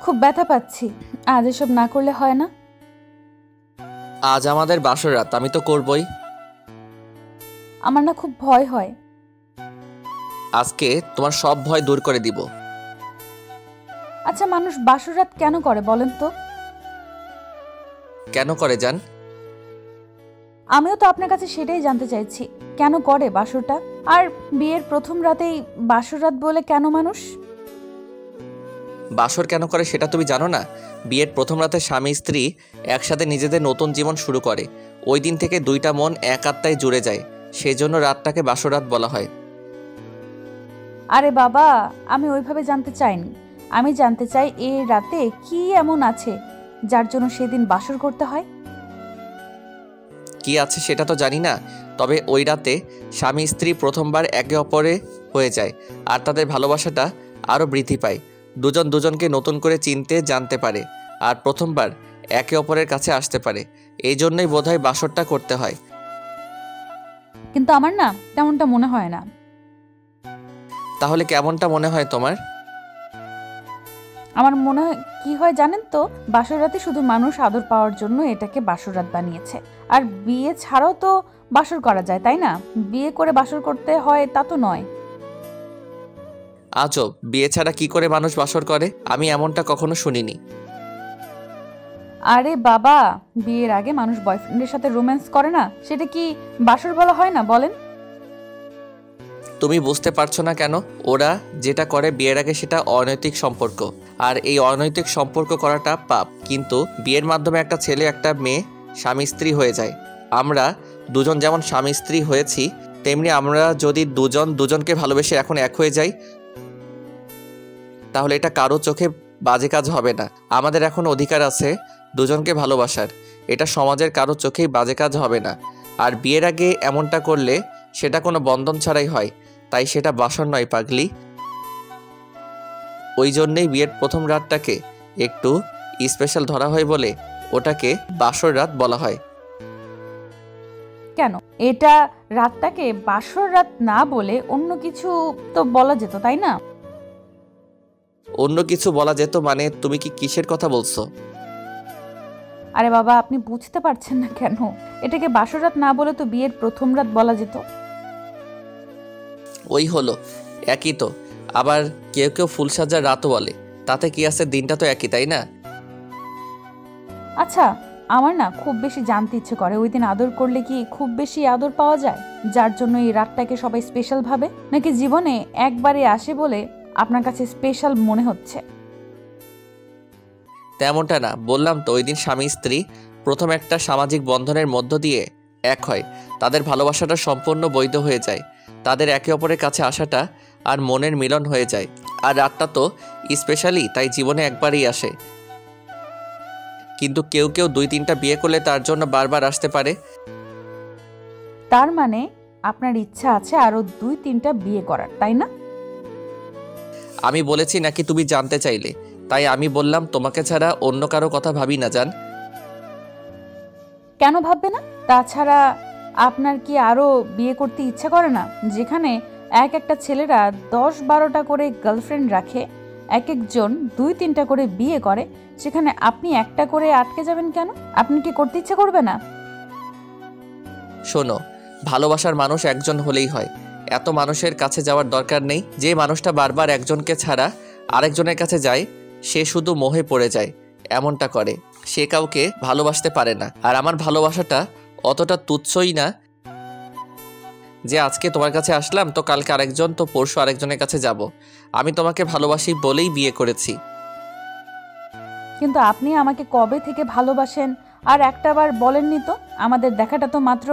খুব ব্যথা পাচ্ছি। আজ এসব না করলে হয় না। আজ আমাদের বাসর রাত, আমি তো করবই। আমার না খুব ভয় হয়। আজকে তোমার সব ভয় দূর করে দিব। আচ্ছা, মানুষ বাসর রাত কেন করে বলেন তো? কেন করে জান? আমিও তো আপনার কাছে সেটাই জানতে চাইছি, কেন করে বাসরটা? আর বিয়ের প্রথম রাতেই বাসর রাত বলে কেন মানুষ? বাসর কেন করে সেটা তুমি জানো না? বিয়ের প্রথম রাতে স্বামী স্ত্রী একসাথে নিজেদের নতুন জীবন শুরু করে। ওই দিন থেকে দুইটা মন এক আত্মায় জুড়ে যায়, সেই জন্য রাতটাকে বাসর রাত বলা হয়। আরে বাবা, আমি ওইভাবে জানতে চাইনি। আমি জানতে চাই এই রাতে কি এমন আছে যার জন্য সেদিন বাসর করতে হয়। কি আছে সেটা তো জানি না, তবে ওই রাতে স্বামী স্ত্রী প্রথমবার একে অপরে হয়ে যায়, আর তাদের ভালোবাসাটা আরও বৃদ্ধি পায়। দুজন দুজনকে নতুন করে চিনতে জানতে পারে, আর প্রথমবার একে অপরের কাছে আসতে পারে। এই জন্যই বোধহয় বাসরটা করতে হয়। কিন্তু আমার না তেমনটা মনে হয় না। তাহলে কেমনটা মনে হয় তোমার? আমার মনে হয় কি হয় জানেন তো, বাসর রাতে শুধু মানুষ আদর পাওয়ার জন্য এটাকে বাসর রাত বানিয়েছে। আর বিয়ে ছাড়াও তো বাসর করা যায়, তাই না? বিয়ে করে বাসর করতে হয় তা তো নয়। আজব, বিয়ে ছাড়া কি করে মানুষ বাসর করে? আমি এমনটা কখনো শুনিনি। আরে বাবা, বিয়ের আগে মানুষ বয়ফ্রেন্ডের সাথে রোম্যান্স করে না, সেটা কি বাসর বলা হয় না বলেন? তুমি বুঝতে পারছো না কেন? ওরা যেটা করে বিয়ের আগে সেটা অনৈতিক সম্পর্ক, আর এই অনৈতিক সম্পর্ক করাটা পাপ। কিন্তু বিয়ের মাধ্যমে একটা ছেলে একটা মেয়ে স্বামী স্ত্রী হয়ে যায়। আমরা দুজন যেমন স্বামী স্ত্রী হয়েছি, তেমনি আমরা যদি দুজন দুজনকে ভালোবেসে এখন এক হয়ে যাই, তাহলে এটা কারো চোখে বাজে কাজ হবে না। আমাদের এখন অধিকার আছে দুজনকে ভালোবাসার, এটা সমাজের কারো চোখেই বাজে কাজ হবে না। আর বিয়ের আগে এমনটা করলে সেটা কোনো বন্ধন ছাড়াই হয়, তাই সেটা বাসর নয় পাগলি। ওই জন্যেই বিয়ের প্রথম রাতটাকে একটু স্পেশাল ধরা হয় বলে ওটাকে বাসর রাত বলা হয়। কেন এটা রাতটাকে বাসর রাত না বলে অন্য কিছু তো বলা যেত, তাই না? অন্য কিছু বলা যেত মানে? তুমি কি কিসের কথা বলছো? আরে বাবা, আপনি বুঝতে পারছেন না কেন? এটাকে বাসর রাত না বলে তো বিয়ের প্রথম রাত বলা যেত। ওই হলো, একই তো। আবার কেউ কেউ ফুলসাজার রাতও বলে, তাতে কি আছে? দিনটা তো একই, তাই না? আচ্ছা, আমার না খুব বেশি জানতে ইচ্ছে করে ওই দিন আদর করলে কি খুব বেশি আদর পাওয়া যায়, যার জন্য এই রাতটাকে সবাই স্পেশাল ভাবে, নাকি জীবনে একবারে আসে বলে আপনার কাছে স্পেশাল মনে হচ্ছে? তেমনটা না, বললাম তো ওই দিন স্বামী স্ত্রী প্রথম একটা সামাজিক বন্ধনের মধ্য দিয়ে এক হয়, তাদের ভালোবাসাটা সম্পূর্ণ বৈধ হয়ে যায়, তাদের একে অপরের কাছে আসাটা আর মনের মিলন হয়ে যায়। আর রাতটা তো স্পেশালি তাই জীবনে একবারই আসে। কিন্তু কেউ কেউ দুই তিনটা বিয়ে করলে তার জন্য বারবার আসতে পারে। তার মানে আপনার ইচ্ছা আছে আরো 2-3টা বিয়ে করার, তাই না? আমি বলেছি নাকি তুমি জানতে চাইলে? তাই আমি বললাম তোমাকে ছাড়া অন্য কারো কথা ভাবি না জান। কেন ভাববে না? তাছাড়া আপনার কি আরো বিয়ে করতে ইচ্ছা করে না? যেখানে এক একটা ছেলেরা 10-12টা করে গার্লফ্রেন্ড রাখে, এক একজন 2-3টা করে বিয়ে করে, সেখানে আপনি একটা করে আটকে যাবেন কেন? আপনি কি করতে ইচ্ছে করবে না? শোনো, ভালোবাসার মানুষ একজন হলেই হয়, এত মানুষের কাছে যাওয়ার দরকার নেই। যে মানুষটা বারবার একজনকে ছাড়া আরেকজনের কাছে যায় সে শুধু মোহে পড়ে যায়, এমনটা করে। সে কাউকে ভালোবাসতে পারে না। আর আমার ভালোবাসাটা অতটা তুচ্ছই না যে আজকে তোমার কাছে আসলাম তো কালকে আরেকজন, তো পরশু আরেকজনের কাছে যাব। আমি তোমাকে ভালোবাসি বলেই বিয়ে করেছি। কিন্তু আপনি আমাকে কবে থেকে ভালোবাসেন আর একটাবার বলেননি তো? আমাদের দেখাটা তো মাত্র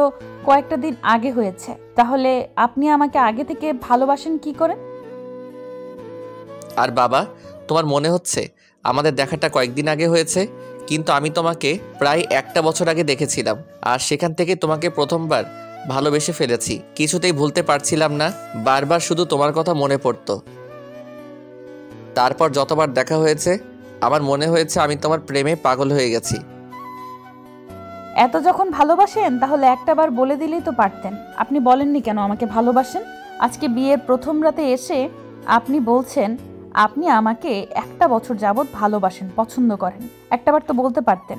কয়েকটা দিন আগে হয়েছে, তাহলে আপনি আমাকে আগে থেকে ভালোবাসেন কি করে? আর বাবা, তোমার মনে হচ্ছে আমাদের দেখাটা কয়েকদিন আগে হয়েছে, কিন্তু আমি তোমাকে প্রায় একটা বছর আগে দেখেছিলাম, আর সেখান থেকে তোমাকে প্রথমবার ভালোবেসে ফেলেছি। কিছুতেই ভুলতে পারছিলাম না, বারবার শুধু তোমার কথা মনে পড়তো। তারপর যতবার দেখা হয়েছে আমার মনে হয়েছে আমি তোমার প্রেমে পাগল হয়ে গেছি। এত যখন ভালোবাসেন তাহলে একটাবার বলে দিলেই তো পারতেন। আপনি বলেননি কেন আমাকে ভালোবাসেন? আজকে বিয়ের প্রথম রাতে এসে আপনি বলছেন আপনি আমাকে 1 বছর যাবৎ ভালোবাসেন, পছন্দ করেন, একটাবার তো বলতে পারতেন।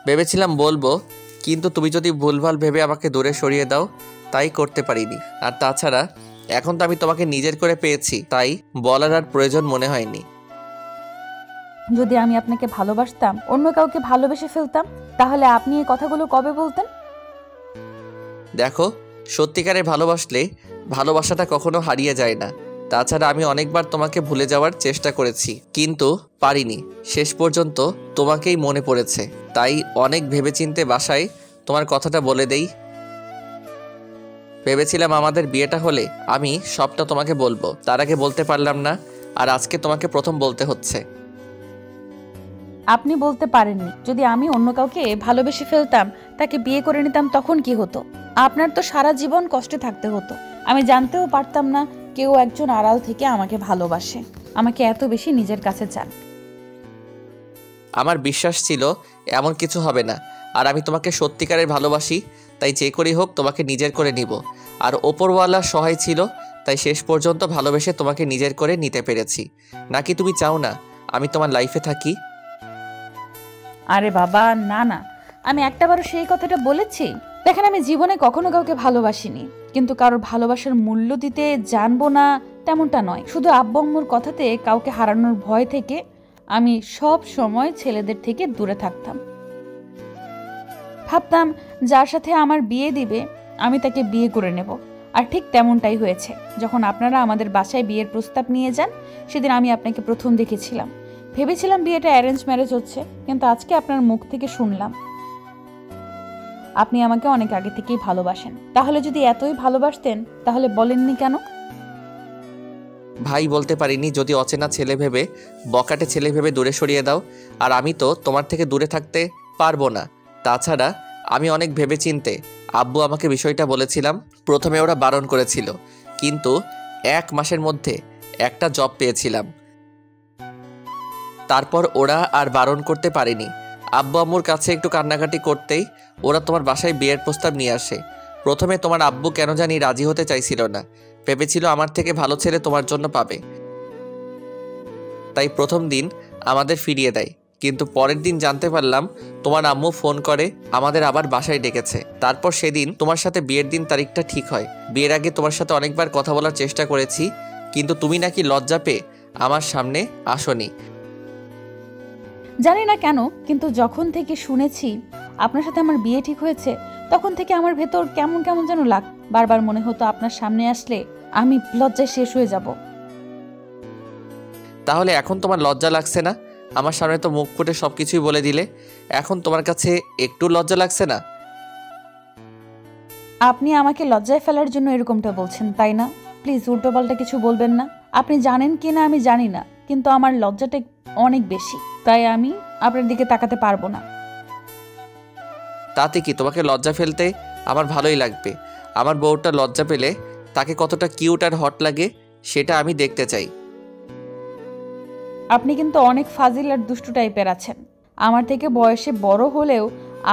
ভেবেছিলাম বলবো, কিন্তু তুমি যদি ভুলভাল ভেবে আমাকে দূরে সরিয়ে দাও, তাই করতে পারিনি। আর তাছাড়া এখন তো আমি তোমাকে নিজের করে পেয়েছি, তাই বলার আর প্রয়োজন মনে হয়নি। যদি আমি আপনাকে ভালোবাসতাম, অন্য কাউকে ভালোবেসে ফেলতাম, তাহলে আপনি এই কথাগুলো কবে বলতেন? দেখো, সত্যিকারে ভালোবাসলে ভালোবাসাটা কখনো হারিয়ে যায় না। তাছাড়া আমি অনেকবার তোমাকে ভুলে যাওয়ার চেষ্টা করেছি, কিন্তু পারিনি। শেষ পর্যন্ত তোমাকেই মনে পড়েছে, তাই অনেক ভেবেচিন্তে বাসায় তোমার কথাটা বলে দেই। ভেবেছিলাম আমাদের বিয়েটা হলে আমি সবটা তোমাকে বলবো, তার আগে বলতে পারলাম না, আর আজকে তোমাকে প্রথম বলতে হচ্ছে। আপনি বলতে পারেননি। যদি আমি অন্য কাউকে ভালোবেসে ফেলতাম, তাকে বিয়ে করে নিতাম, তখন কি হতো? আপনার তো সারা জীবন কষ্টে থাকতে হতো। আমি জানতেও পারতাম না কেউ একজন আড়াল থেকে আমাকে ভালোবাসে, আমাকে এত বেশি নিজের কাছে চান। আমার বিশ্বাস ছিল এমন কিছু হবে না, আর আমি তোমাকে সত্যিকারের ভালোবাসি, তাই যে করেই হোক তোমাকে নিজের করে নিব। আর ওপরওয়ালা সহায় ছিল, তাই শেষ পর্যন্ত ভালোবেসে তোমাকে নিজের করে নিতে পেরেছি। নাকি তুমি চাও না আমি তোমার লাইফে থাকি? আরে বাবা, না না, আমি একটাবারও সেই কথাটা বলেছি? দেখেন, আমি জীবনে কখনো কাউকে ভালোবাসিনি, কিন্তু কারোর ভালোবাসার মূল্য দিতে জানবো না তেমনটা নয়। শুধু আব্বু আম্মুর কথাতে কাউকে হারানোর ভয় থেকে আমি সব সময় ছেলেদের থেকে দূরে থাকতাম। ভাবতাম যার সাথে আমার বিয়ে দিবে আমি তাকে বিয়ে করে নেব। আর ঠিক তেমনটাই হয়েছে। যখন আপনারা আমাদের বাসায় বিয়ের প্রস্তাব নিয়ে যান, সেদিন আমি আপনাকে প্রথম দেখেছিলাম। ভেবেছিলাম বিয়েটা অ্যারেঞ্জ ম্যারেজ হচ্ছে, কিন্তু আজকে আপনার মুখ থেকে শুনলাম আপনি আমাকে অনেক আগে থেকেই ভালোবাসেন। তাহলে যদি এতই ভালোবাসতেন, তাহলে বলেননি কেন? ভাই বলতে পারিনি, যদি অচেনা ছেলে ভেবে, বকাটে ছেলে ভেবে দূরে সরিয়ে দাও। আর আমি তো তোমার থেকে দূরে থাকতে পারবো না। তাছাড়া আমি অনেক ভেবেচিন্তে আব্বু আমাকে বিষয়টা বলেছিলাম। প্রথমে ওরা বারণ করেছিল, কিন্তু 1 মাসের মধ্যে একটা জব পেয়েছিলাম। তারপর ওরা আর বারণ করতে পারেনি। আব্বু আম্মুর কাছে একটু কান্নাকাটি করতেই ওরা তোমার বাসায় বিয়ের প্রস্তাব নিয়ে আসে। প্রথমে তোমার আব্বু কেন জানি রাজি হতে চাইছিল না, ভেবেছিল আমার থেকে ভালো ছেলে তোমার জন্য পাবে, তাই প্রথম দিন আমাদের ফিরিয়ে দেয়। কিন্তু পরের দিন জানতে পারলাম তোমার আম্মু ফোন করে আমাদের আবার বাসায় ডেকেছে। তারপর সেদিন তোমার সাথে বিয়ের দিন তারিখটা ঠিক হয়। বিয়ের আগে তোমার সাথে অনেকবার কথা বলার চেষ্টা করেছি, কিন্তু তুমি নাকি লজ্জা পেয়ে আমার সামনে আসোনি। জানি না কেন, কিন্তু যখন থেকে শুনেছি আপনার সাথে আমার বিয়ে ঠিক হয়েছে, তখন থেকে আমার ভেতর কেমন কেমন যেন বারবার মনে হতো আপনার সামনে আসলে আমি লজ্জায় শেষ হয়ে যাব। তাহলে এখন তোমার লজ্জা লাগছে না? আমার সামনে তো মুখ ফুটে সব কিছুই বলে দিলে, এখন তোমার কাছে একটু লজ্জা লাগছে না? আপনি আমাকে লজ্জায় ফেলার জন্য এরকমটা বলছেন, তাই না? প্লিজ উল্টোপাল্টা কিছু বলবেন না। আপনি জানেন কি না আমি জানি না, কিন্তু আমার লজ্জাটা অনেক বেশি, তাই আমি আপনার দিকে তাকাতে পারবো না। তাতে কি, তোমাকে লজ্জা ফেলতে আমার ভালোই লাগবে। আমার বউটা লজ্জা পেলে তাকে কতটা কিউট আর হট লাগে সেটা আমি দেখতে চাই। আপনি কিন্তু অনেক ফাজিল আর দুষ্টু টাইপের আছেন। আমার থেকে বয়সে বড় হলেও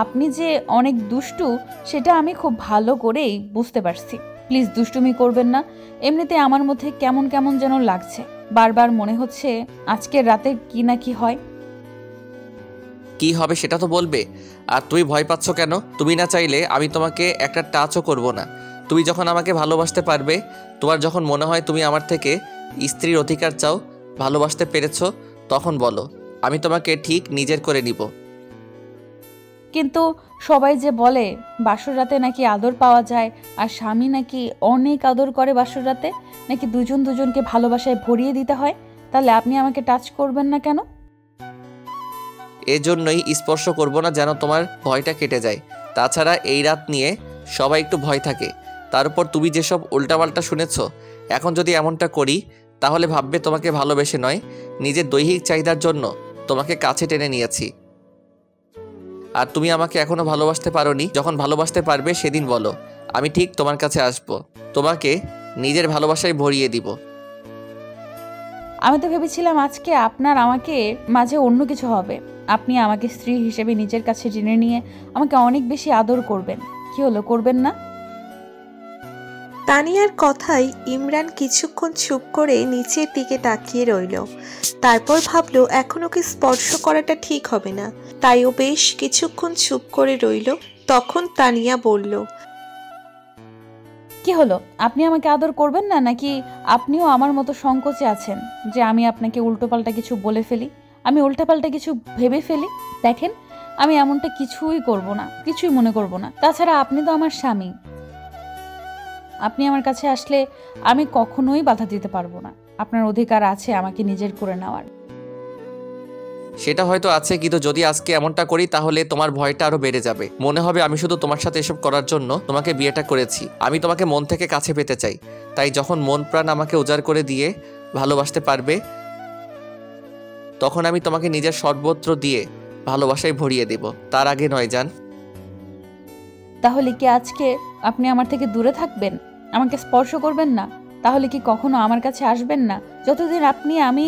আপনি যে অনেক দুষ্টু, সেটা আমি খুব ভালো করেই বুঝতে পারছি। প্লিজ দুষ্টুমি করবেন না। এমনিতে আমার মধ্যে কেমন কেমন যেন লাগছে, বারবার মনে হচ্ছে আজকের রাতে কি না কি হয়। কি হবে সেটা তো বলবে। আর তুমি ভয় পাচ্ছ কেন? তুমি না চাইলে আমি তোমাকে একটা টাচও করব না। তুমি যখন আমাকে ভালোবাসতে পারবে, তোমার যখন মনে হয় তুমি আমার থেকে স্ত্রীর অধিকার চাও, ভালোবাসতে পেরেছো, তখন বলো, আমি তোমাকে ঠিক নিজের করে নিব। কিন্তু সবাই যে বলে বাসর রাতে নাকি আদর পাওয়া যায়, আর স্বামী নাকি অনেক আদর করে বাসর রাতে, নাকি দুজন দুজনকে ভালোবাসায় ভরিয়ে দিতে হয়। তাহলে আপনি আমাকে টাচ করবেন না কেন? এজন্যই স্পর্শ করব না, যেন তোমার ভয়টা কেটে যায়। তাছাড়া এই রাত নিয়ে সবাই একটু ভয় থাকে। তার উপর তুমি যেসব উল্টাপাল্টা শুনেছ, এখন যদি এমনটা করি তাহলে ভাববে তোমাকে ভালোবেসে নয়, নিজের দৈহিক চাহিদার জন্য তোমাকে কাছে টেনে নিয়েছি। আর তুমি আমাকে এখনো ভালোবাসতে পারোনি। যখন ভালোবাসতে পারবে সেদিন বলো, আমি ঠিক তোমার কাছে আসব, তোমাকে নিজের ভালোবাসায় ভরিয়ে দিব। আমি তো ভেবেছিলাম আজকে আপনার আমাকে মাঝে অন্য কিছু হবে। আপনি আমাকে স্ত্রী হিসেবে নিজের কাছে টেনে নিয়ে আমাকে অনেক বেশি আদর করবেন। কি হলো, করবেন না? তানিয়ার কথায় ইমরান কিছুক্ষণ চুপ করে নিচের দিকে তাকিয়ে রইল। তারপর ভাবল এখন ওকে স্পর্শ করাটা ঠিক হবে না, তাই ও বেশ কিছুক্ষণ চুপ করে রইল। তখন তানিয়া বলল, কি হলো, আপনি আমাকে আদর করবেন না, নাকি আপনিও আমার মতো সংকোচে আছেন যে আমি আপনাকে উল্টোপাল্টা কিছু বলে ফেলি, আমি উল্টাপাল্টা কিছু ভেবে ফেলি? দেখেন, আমি এমনটা কিছুই করব না, কিছুই মনে করব না। তাছাড়া আপনি তো আমার স্বামী। আপনি আমার কাছে আসলে আমি কখনোই বাধা দিতে পারবো না। আপনার অধিকার আছে আমাকে নিজের করে নেওয়ার। সেটা হয়তো আছে, কিন্তু যদি আজকে এমনটা করি তাহলে তোমার ভয়টা আরো বেড়ে যাবে। মনে হবে আমি শুধু তোমার সাথে এসব করার জন্য তোমাকে বিয়েটা করেছি। আমি তোমাকে মন থেকে কাছে পেতে চাই। তাই যখন মন প্রাণ আমাকে উজাড় করে দিয়ে ভালোবাসতে পারবে, তখন আমি তোমাকে নিজের সর্বত্র দিয়ে ভালোবাসায় ভরিয়ে দেব। তার আগে নয় জান। তাহলে কি আজকে আপনি আমার থেকে দূরে থাকবেন, আমাকে স্পর্শ করবেন না? তাহলে কি কখনো আমার কাছে আসবেন না? যতদিন আমি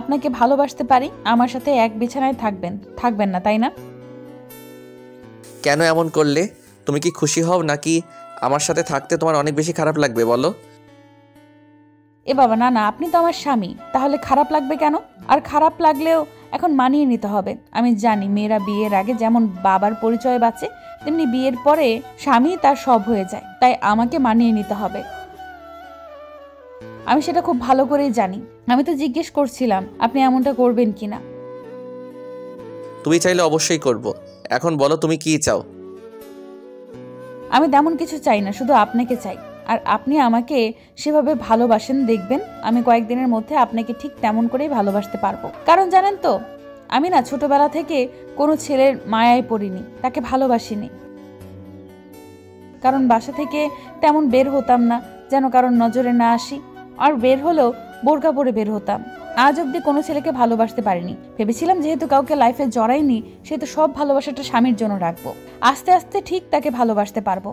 আপনাকে ভালোবাসতে পারি, আমার সাথে এক বিছানায় থাকবেন না, তাই না? কেন এমন করলে? তুমি কি খুশি হও, নাকি আমার সাথে থাকতে তোমার অনেক বেশি খারাপ লাগবে বলো? এ বাবা, না না, আপনি তো আমার স্বামী, তাহলে খারাপ লাগবে কেন? আর খারাপ লাগলেও এখন মানিয়ে নিতে হবে। আমি জানি মেয়েরা বিয়ের আগে যেমন বাবার পরিচয় বাঁচে, তেমনি বিয়ের পরে স্বামী তার সব হয়ে যায়। তাই আমাকে মানিয়ে নিতে হবে। আমি সেটা খুব ভালো করেই জানি। আমি তো জিজ্ঞেস করছিলাম আপনি এমনটা করবেন কিনা। তুমি চাইলে অবশ্যই করব। এখন বলো তুমি কি চাও? আমি তেমন কিছু চাই না, শুধু আপনাকে চাই। আর আপনি আমাকে সেভাবে ভালোবাসেন, দেখবেন আমি কয়েকদিনের মধ্যে আপনাকে ঠিক তেমন করেই ভালোবাসতে পারবো। কারণ জানেন তো, আমি না ছোটবেলা থেকে কোনো ছেলের মায়ায় পড়িনি, তাকে ভালোবাসিনি। কারণ বাসা থেকে তেমন বের হতাম না, যেন কারণ নজরে না আসি। আর বের হলেও বোরকা পরে বের হতাম। আজ অব্দি কোনো ছেলেকে ভালোবাসতে পারিনি। ভেবেছিলাম যেহেতু কাউকে লাইফে জড়াইনি, সেহেতু সব ভালোবাসাটা স্বামীর জন্য রাখবো। আস্তে আস্তে ঠিক তাকে ভালোবাসতে পারবো।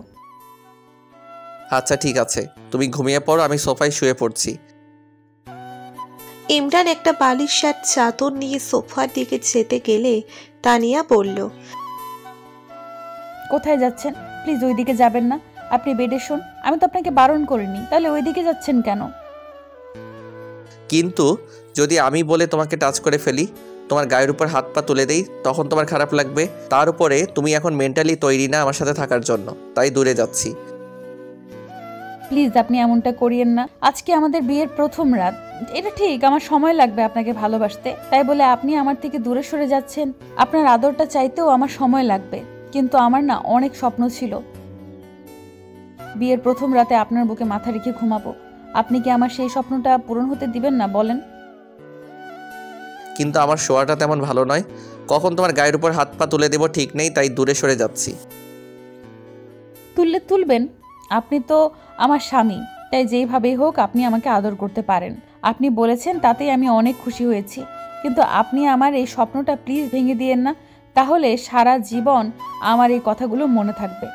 আচ্ছা ঠিক আছে, তুমি ঘুমিয়ে পড়ো, আমি সোফায় শুয়ে পড়ছি। ইমরান একটা বালিশ আর চাদর নিয়ে সোফার দিকে যেতে গেলে তানিয়া বলল, কোথায় যাচ্ছেন? প্লিজ ওইদিকে যাবেন না। আপনি বেডে শোন, আমি তো আপনাকে বারণ করিনি, তাহলে ওইদিকে যাচ্ছেন কেন? কিন্তু যদি আমি বলে তোমাকে টাচ করে ফেলি, তোমার গায়ের উপর হাত পা তুলে দেই, তখন তোমার খারাপ লাগবে। তার উপরে তুমি এখন মেন্টালি তৈরি না আমার সাথে থাকার জন্য, তাই দূরে যাচ্ছি। প্লিজ আপনি এমনটা করিয়েন না। আজকে আমাদের বিয়ের প্রথম রাত। এটা ঠিক আমার সময় লাগবে আপনাকে ভালোবাসতে, তাই বলে আপনি আমার থেকে দূরে সরে যাচ্ছেন। আপনার আদরটা চাইতেও আমার সময় লাগবে। কিন্তু আমার না অনেক স্বপ্ন ছিল, বিয়ের প্রথম রাতে আপনার বুকে মাথা রেখে ঘুমাবো। আপনি কি আমার সেই স্বপ্নটা পূরণ হতে দিবেন না বলেন? কিন্তু আমার শোয়াটা তেমন ভালো নয়, কখন তোমার গায়ের উপর হাত পা তুলে দেবো ঠিক নেই, তাই দূরে সরে যাচ্ছি। তুলবেন। আপনি তো আমার স্বামী, তাই যেইভাবেই হোক আপনি আমাকে আদর করতে পারেন। আপনি বলেছেন তাতেই আমি অনেক খুশি হয়েছি। কিন্তু আপনি আমার এই স্বপ্নটা প্লিজ ভেঙে দিয়েন না, তাহলে সারা জীবন আমার এই কথাগুলো মনে থাকবে।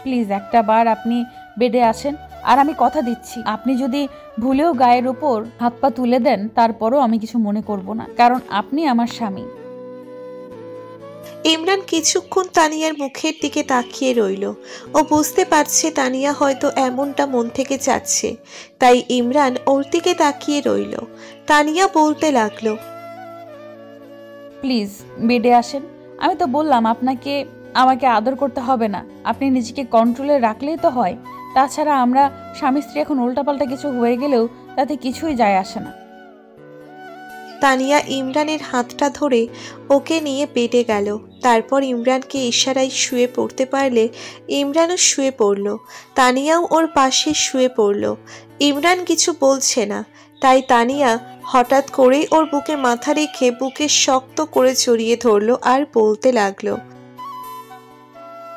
প্লিজ একটা বার আপনি বেডে আসেন। আর আমি কথা দিচ্ছি, আপনি যদি ভুলেও গায়ের উপর হাত পা তুলে দেন, তারপরও আমি কিছু মনে করব না, কারণ আপনি আমার স্বামী। ইমরান কিছুক্ষণ তানিয়ার মুখের দিকে তাকিয়ে রইল। ও বুঝতে পারছে তানিয়া হয়তো এমনটা মন থেকে চাচ্ছে, তাই ইমরান ওর দিকে তাকিয়ে রইল। তানিয়া বলতে লাগলো, প্লিজ বেডে আসেন। আমি তো বললাম আপনাকে আমাকে আদর করতে হবে না, আপনি নিজেকে কন্ট্রোলে রাখলেই তো হয়। তাছাড়া আমরা স্বামী স্ত্রী এখন উল্টাপাল্টা কিছু হয়ে গেলেও তাতে কিছুই যায় আসে না। তানিয়া ইমরানের হাতটা ধরে ওকে নিয়ে বেডে গেল। তারপর ইমরানকে ইশারায় শুয়ে পড়তে পারলে ইমরানও শুয়ে পড়ল। তানিয়াও ওর পাশে শুয়ে পড়ল। ইমরান কিছু বলছে না, তাই তানিয়া হঠাৎ করেই ওর বুকে মাথা রেখে বুকে শক্ত করে জড়িয়ে ধরলো আর বলতে লাগলো,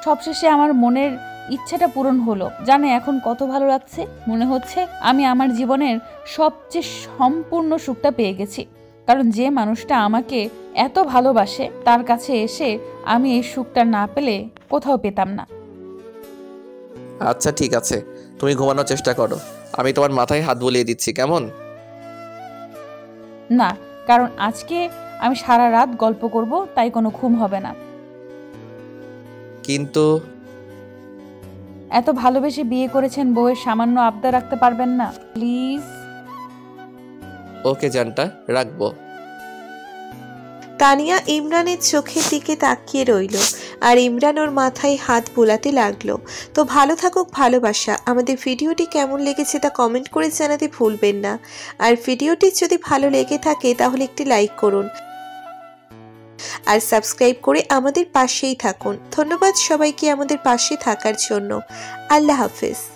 সবশেষে আমার মনের ইচ্ছাটা পূরণ হলো। জানে এখন কত ভালো লাগছে, মনে হচ্ছে আমি আমার জীবনের সবচেয়ে সম্পূর্ণ সুখটা পেয়ে গেছি। কারণ যে মানুষটা আমাকে এত ভালোবাসে, তার কাছে এসে আমি এই সুখটা না পেলে কোথাও পেতাম না। আচ্ছা ঠিক আছে, তুমি ঘুমানোর চেষ্টা করো, আমি তোমার মাথায় হাত বুলিয়ে দিচ্ছি, কেমন? না, কারণ আজকে আমি সারা রাত গল্প করব, তাই কোনো ঘুম হবে না। কিন্তু এত ভালোবেসে বিয়ে করেছেন, বউয়ের সামান্য আবদার রাখতে পারবেন না প্লিজ? ওকে জানটা, রাখবো। তানিয়া ইমরানের চোখের দিকে তাকিয়ে রইল আর ইমরান ওর মাথায় হাত বোলাতে লাগলো। তো ভালো থাকুক ভালোবাসা। আমাদের ভিডিওটি কেমন লেগেছে তা কমেন্ট করে জানাতে ভুলবেন না। আর ভিডিওটি যদি ভালো লেগে থাকে তাহলে একটি লাইক করুন আর সাবস্ক্রাইব করে আমাদের পাশেই থাকুন। ধন্যবাদ সবাইকে আমাদের পাশে থাকার জন্য। আল্লাহ হাফেজ।